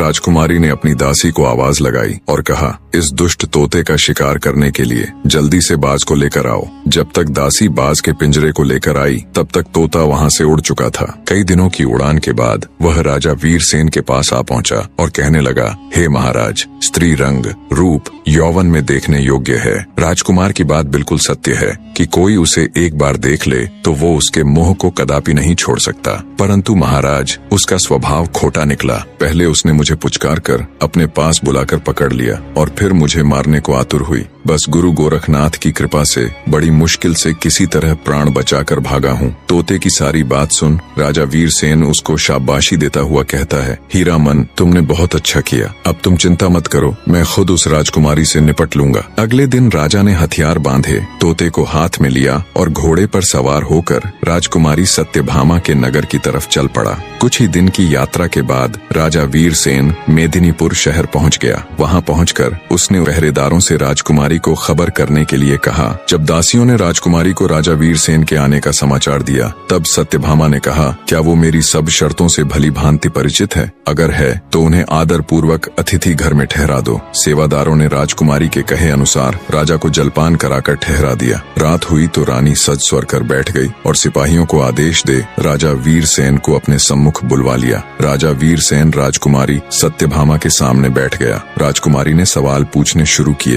राजकुमारी ने अपनी दासी को आवाज लगाई और कहा, इस दुष्ट तोते का शिकार करने के लिए जल्दी से बाज को लेकर आओ। जब तक दासी बाज के पिंजरे को लेकर आई तब तक तोता वहाँ से उड़ चुका था। कई दिनों की उड़ान के बाद वह राजा वीरसेन के पास आ पहुँचा और कहने लगा, हे महाराज, स्त्री रंग, रूप, यौवन में देखने योग्य है। राजकुमार की बात बिल्कुल सत्य है कि कोई उसे एक बार देख ले तो वो उसके मोह को कदापि नहीं छोड़ सकता। परंतु महाराज, उसका स्वभाव खोटा निकला। पहले उसने मुझे पुचकार कर अपने पास बुलाकर पकड़ लिया और फिर मुझे मारने को आतुर हुई। बस गुरु गोरखनाथ की कृपा से बड़ी मुश्किल से किसी तरह प्राण बचाकर भागा हूँ। तोते की सारी बात सुन राजा वीरसेन उसको शाबाशी देता हुआ कहता है, हीरामन, तुमने बहुत अच्छा किया। अब तुम चिंता मत करो, मैं खुद उस राजकुमारी से निपट लूंगा। अगले दिन राजा ने हथियार बांधे, तोते को हाथ में लिया और घोड़े पर सवार होकर राजकुमारी सत्यभामा के नगर की तरफ चल पड़ा। कुछ ही दिन की यात्रा के बाद राजा वीरसेन मेदिनीपुर शहर पहुंच गया। वहां पहुंचकर उसने पहरेदारों से राजकुमारी को खबर करने के लिए कहा। जब दासियों ने राजकुमारी को राजा वीरसेन के आने का समाचार दिया तब सत्यभामा ने कहा, क्या वो मेरी सब शर्तों से भली भांति परिचित है? अगर है तो उन्हें आदर पूर्वक अतिथि घर में ठहरा दो। सेवादारों ने राजकुमारी के कहे अनुसार राजा को जलपान कराकर ठहरा दिया। रात हुई तो रानी सज स्वर कर बैठ गई और सिपाहियों को आदेश दे राजा वीरसेन को अपने सम्मुख बुलवा लिया। राजा वीरसेन राजकुमारी सत्यभामा के सामने बैठ गया। राजकुमारी ने सवाल पूछने शुरू किए।